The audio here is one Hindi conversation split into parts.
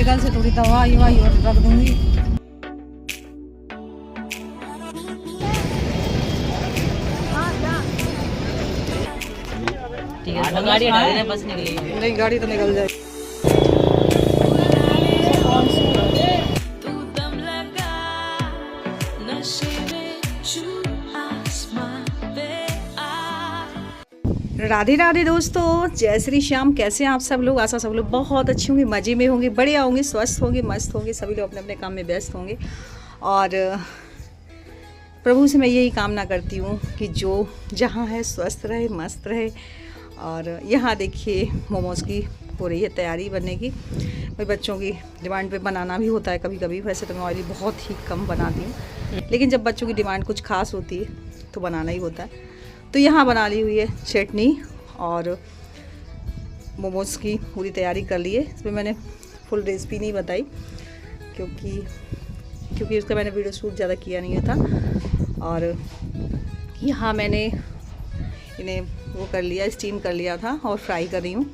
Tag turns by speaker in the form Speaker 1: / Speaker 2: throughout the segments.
Speaker 1: कल से थोड़ी दवाई वाई और रख दूंगी।
Speaker 2: ठीक है, तो गाड़ी हटा देना, बस निकलेगी।
Speaker 1: नहीं, गाड़ी तो निकल जाएगी। राधे राधे दोस्तों, जय श्री श्याम। कैसे हैं आप सब लोग? आशा सब लोग बहुत अच्छे होंगे, मज़े में होंगे, बढ़िया होंगे, स्वस्थ होंगे, मस्त होंगे। सभी लोग अपने अपने काम में व्यस्त होंगे और प्रभु से मैं यही कामना करती हूँ कि जो जहाँ है स्वस्थ रहे, मस्त रहे। और यहाँ देखिए मोमोज़ की हो रही है तैयारी बनने की। भाई बच्चों की डिमांड पे बनाना भी होता है कभी कभी। वैसे तो मैं ऑयली बहुत ही कम बनाती हूँ, लेकिन जब बच्चों की डिमांड कुछ खास होती है तो बनाना ही होता है। तो यहाँ बना ली हुई है चटनी और मोमोज़ की पूरी तैयारी कर ली है। इसमें मैंने फुल रेसिपी नहीं बताई क्योंकि उसका मैंने वीडियो शूट ज़्यादा किया नहीं था। और यहाँ मैंने इन्हें वो कर लिया, स्टीम कर लिया था और फ्राई कर रही हूँ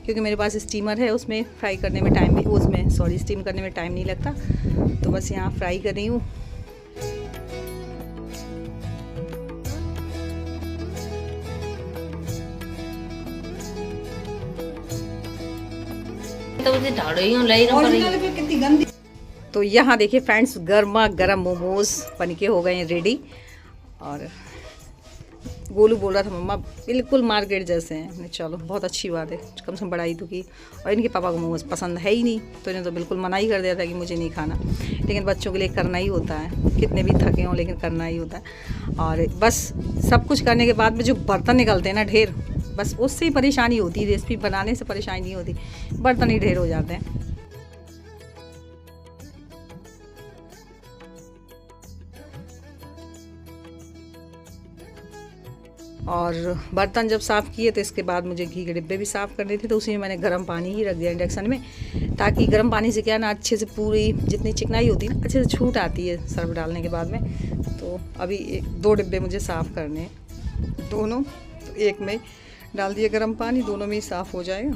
Speaker 1: क्योंकि मेरे पास स्टीमर है, उसमें फ्राई करने में टाइम भी स्टीम करने में टाइम नहीं लगता। तो बस यहाँ फ्राई कर रही हूँ। तो यहाँ देखिए फ्रेंड्स, गर्मा गर्म मोमोज बन के हो गए हैं रेडी। और गोलू बोल रहा था मम्मा बिल्कुल मार्केट जैसे हैं। मैंने चलो बहुत अच्छी बात है, कम से कम बड़ाई तो की। और इनके पापा को मोमोज पसंद है ही नहीं, तो इन्हें तो बिल्कुल मना ही कर दिया था कि मुझे नहीं खाना। लेकिन बच्चों के लिए करना ही होता है, कितने भी थके हों लेकिन करना ही होता है। और बस सब कुछ करने के बाद में जो बर्तन निकलते हैं ना ढेर, बस उससे ही परेशानी होती है। रेसिपी बनाने से परेशानी नहीं होती, बर्तन ही ढेर हो जाते हैं। और बर्तन जब साफ़ किए तो इसके बाद मुझे घी के डिब्बे भी साफ़ करने थे। तो उसी में मैंने गर्म पानी ही रख दिया इंडक्शन में, ताकि गर्म पानी से क्या ना अच्छे से पूरी जितनी चिकनाई होती है ना अच्छे से छूट आती है सर्फ डालने के बाद में। तो अभी 2 डिब्बे मुझे साफ़ करने हैं, दोनों। तो एक में डाल दिया गर्म पानी, दोनों में ही साफ़ हो जाएगा।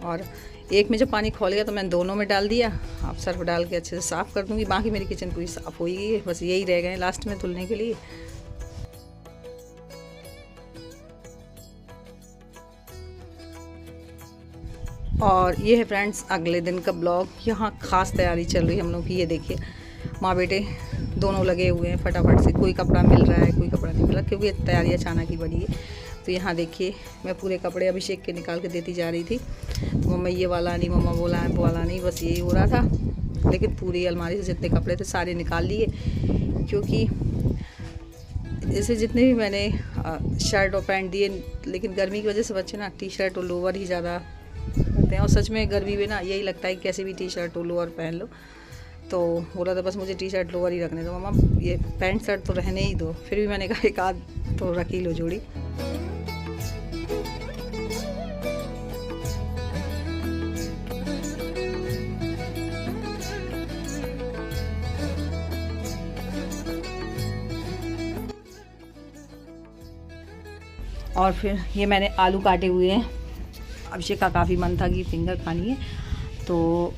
Speaker 1: और एक में जब पानी खोल गया तो मैंने दोनों में डाल दिया। अब सर्फ डाल के अच्छे से साफ़ कर दूंगी। बाकी मेरी किचन पूरी साफ़ हो गई है, बस यही रह गए लास्ट में धुलने के लिए। और ये है फ्रेंड्स अगले दिन का ब्लॉग। यहाँ खास तैयारी चल रही है हम लोग की। ये देखिए माँ बेटे दोनों लगे हुए हैं फटाफट से। कोई कपड़ा मिल रहा है, कोई कपड़ा नहीं मिल रहा, क्योंकि तैयारी अचानक ही बनी है। तो यहाँ देखिए मैं पूरे कपड़े अभिषेक के निकाल के देती जा रही थी। तो मम्मा ये वाला नहीं, मम्मा बोला है वो वाला नहीं, बस यही हो रहा था। लेकिन पूरी अलमारी से जितने कपड़े थे सारे निकाल लिए, क्योंकि जैसे जितने भी मैंने शर्ट और पैंट दिए, लेकिन गर्मी की वजह से बच्चे ना टी शर्ट और लोअर ही ज़्यादा करते हैं। और सच में गर्मी में ना यही लगता है कि कैसे भी टी शर्ट और लोअर पहन लो। तो बोला था बस मुझे टी शर्ट लोअर ही रखने दो मम्मा, ये पैंट शर्ट तो रहने ही दो। फिर भी मैंने कहा एक आध तो रख ही लो जोड़ी। और फिर ये मैंने आलू काटे हुए हैं। अभिषेक का काफ़ी मन था कि फिंगर खानी है, तो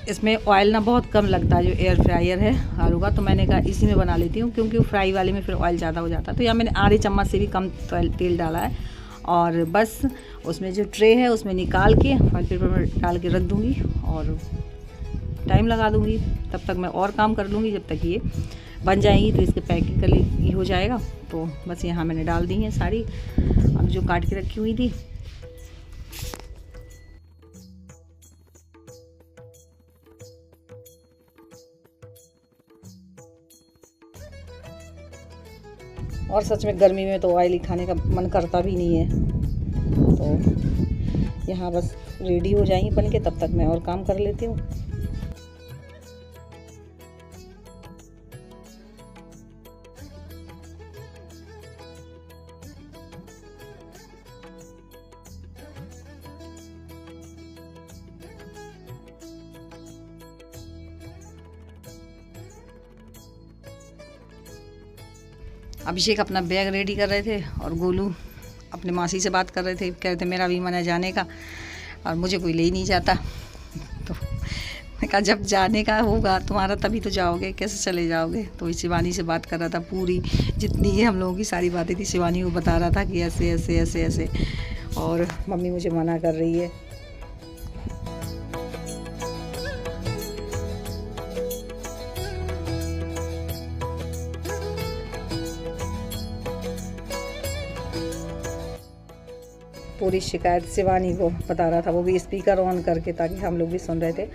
Speaker 1: इसमें ऑयल ना बहुत कम लगता है, जो एयर फ्रायर है आलू का। तो मैंने कहा इसी में बना लेती हूँ, क्योंकि फ्राई वाले में फिर ऑयल ज़्यादा हो जाता है। तो यहाँ मैंने आधे चम्मच से भी कम तेल डाला है। और बस उसमें जो ट्रे है उसमें निकाल के ऑयल पेपर में डाल के रख दूँगी और टाइम लगा दूँगी। तब तक मैं और काम कर लूँगी, जब तक ये बन जाएगी तो इसके पैकिंग कर ली हो जाएगा। तो बस यहाँ मैंने डाल दी हैं सारी, अब जो काट के रखी हुई थी। और सच में गर्मी में तो ऑयली खाने का मन करता भी नहीं है। तो यहाँ बस रेडी हो जाएंगी बन के, तब तक मैं और काम कर लेती हूँ। अभिषेक अपना बैग रेडी कर रहे थे और गोलू अपने मासी से बात कर रहे थे, कह रहे थे मेरा भी मन है जाने का और मुझे कोई ले ही नहीं जाता। तो मैं कहा जब जाने का होगा तुम्हारा तभी तो जाओगे, कैसे चले जाओगे। तो शिवानी से बात कर रहा था, पूरी जितनी हम लोगों की सारी बातें थी शिवानी को बता रहा था कि ऐसे ऐसे ऐसे ऐसे, और मम्मी मुझे मना कर रही है। पूरी शिकायत शिवानी को बता रहा था, वो भी स्पीकर ऑन करके ताकि हम लोग भी सुन रहे थे।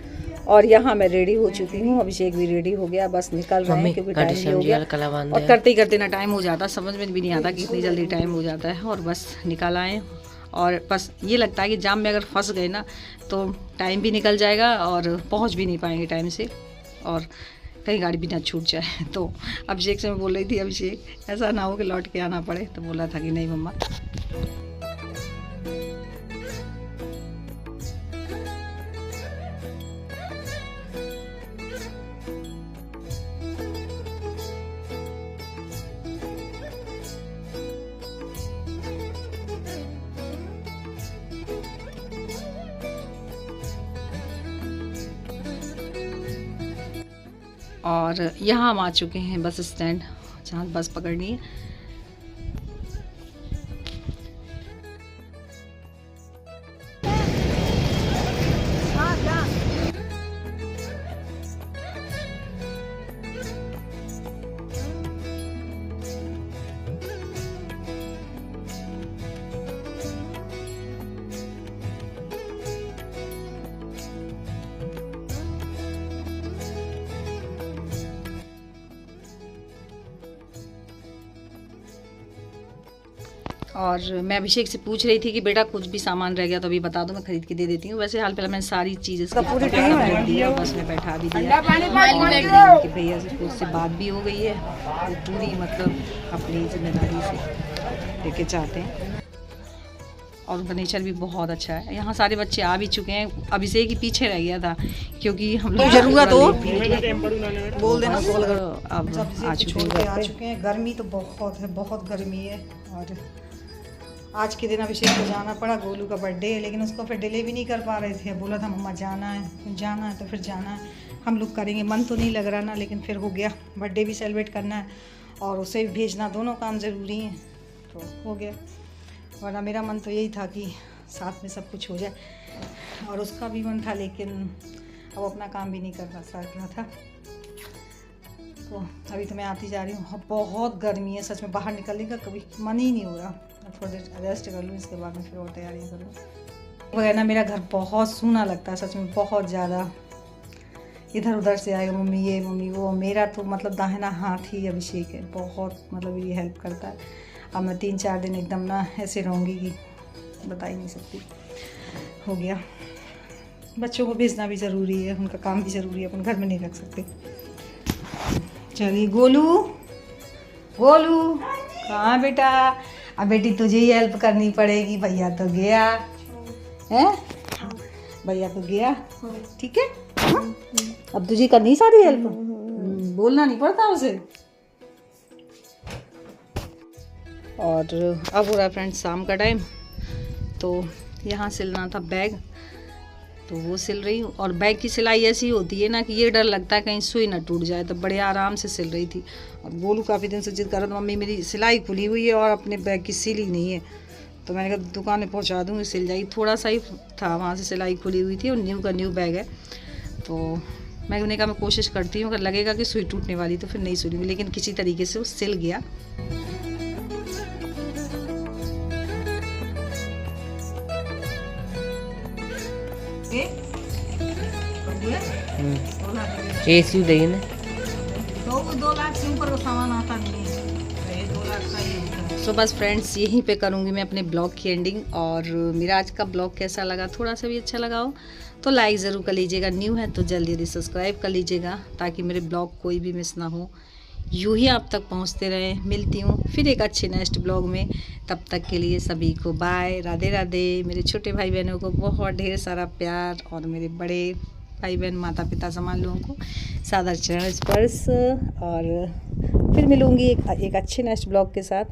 Speaker 1: और यहाँ मैं रेडी हो चुकी हूँ, अभिषेक भी रेडी हो गया, बस निकल रहे हैं क्योंकि टाइम भी हो गया। और करते ही करते ना टाइम हो जाता, समझ में भी नहीं आता कि इतनी जल्दी टाइम हो जाता है। और बस निकल आए, और बस ये लगता है कि जाम में अगर फंस गए ना तो टाइम भी निकल जाएगा और पहुँच भी नहीं पाएंगे टाइम से, और कहीं गाड़ी भी ना छूट जाए। तो अभिषेक से मैं बोल रही थी, अभिषेक ऐसा ना हो कि लौट के आना पड़े। तो बोला था कि नहीं मम्मा। और यहाँ हम आ चुके हैं बस स्टैंड, जहाँ बस पकड़नी है। और मैं अभिषेक से पूछ रही थी कि बेटा कुछ भी सामान रह गया तो अभी बता दो, मैं खरीद के दे देती हूँ। वैसे हाल फिलहाल मैंने सारी चीज़ें पूरी दिया, बस में बैठा भी दिया कि भैया से उससे बात भी हो गई है, वो पूरी मतलब अपनी जिम्मेदारी से लेके चाहते हैं। और उनका नेचर भी बहुत अच्छा है। यहाँ सारे बच्चे आ भी चुके हैं, अभिषेक ही पीछे रह गया था क्योंकि हम लोग जरूरत हो बोल देना कॉल करो। अब आ चुके हैं। गर्मी तो बहुत है, बहुत गर्मी है। और आज के दिन अभिषेक को जाना पड़ा, गोलू का बर्थडे है, लेकिन उसको फिर डिले भी नहीं कर पा रहे थे। बोला था मम्मा जाना है तो फिर जाना है, हम लोग करेंगे। मन तो नहीं लग रहा ना, लेकिन फिर हो गया, बर्थडे भी सेलिब्रेट करना है और उसे भी भेजना, दोनों काम ज़रूरी हैं, तो हो गया। वरना मेरा मन तो यही था कि साथ में सब कुछ हो जाए, और उसका भी मन था, लेकिन अब अपना काम भी नहीं कर रहा था। तो अभी तो मैं आती जा रही हूँ। बहुत गर्मी है सच में, बाहर निकलने का कभी मन ही नहीं हो रहा। थोड़ी देर रेस्ट कर लूँ, इसके बाद में फिर और तैयारियाँ करूँ। वगैरह ना मेरा घर बहुत सूना लगता है सच में, बहुत ज़्यादा। इधर उधर से आएगा मम्मी ये मम्मी वो। मेरा तो मतलब दाहिना हाथ ही अभिषेक है, बहुत मतलब ये हेल्प करता है। अब मैं 3-4 दिन एकदम ना ऐसे रहूँगी कि बता ही नहीं सकती। हो गया, बच्चों को भेजना भी ज़रूरी है, उनका काम भी ज़रूरी है, अपन घर में नहीं रख सकते। चलिए गोलू, गोलू कहाँ बेटा? अब बेटी तुझे ही हेल्प करनी पड़ेगी, भैया तो गया है, भैया तो गया, ठीक है। अब तुझे करनी सारी हेल्प, बोलना नहीं पड़ता उसे। और अब हो रहा है फ्रेंड्स शाम का टाइम, तो यहाँ सिलना था बैग, तो वो सिल रही हूँ। और बैग की सिलाई ऐसी होती है ना कि ये डर लगता है कहीं सुई ना टूट जाए, तो बड़े आराम से सिल रही थी। और गोलू काफ़ी दिन से जिद कर रहा था, मम्मी मेरी सिलाई खुली हुई है और अपने बैग की सिली नहीं है। तो मैंने कहा दुकान में पहुँचा दूँगी, सिल जाएगी। थोड़ा सा ही था वहाँ से सिलाई खुली हुई थी, और न्यू का न्यू बैग है। तो मैंने कहा मैं कोशिश करती हूँ, अगर लगेगा कि सुई टूटने वाली तो फिर नहीं सिलूँगी, लेकिन किसी तरीके से वो सिल गया।
Speaker 2: एसी देगी ना,
Speaker 1: तो 2 लाख से ऊपर का सामान आता नहीं है, 2 लाख का ही होता है। सो बस फ्रेंड्स यहीं पे करूँगी मैं अपने ब्लॉग की एंडिंग। और मेरा आज का ब्लॉग कैसा लगा, थोड़ा सा भी अच्छा लगा हो तो लाइक ज़रूर कर लीजिएगा, न्यू है तो जल्दी जल्दी सब्सक्राइब कर लीजिएगा, ताकि मेरे ब्लॉग कोई भी मिस ना हो, यूँ ही आप तक पहुँचते रहें। मिलती हूँ फिर एक अच्छे नेक्स्ट ब्लॉग में, तब तक के लिए सभी को बाय, राधे राधे। मेरे छोटे भाई बहनों को बहुत ढेर सारा प्यार, और मेरे बड़े भाई बहन माता पिता समान लोगों को सादर चरण स्पर्श। और फिर मिलूँगी एक अच्छे नेक्स्ट ब्लॉग के साथ।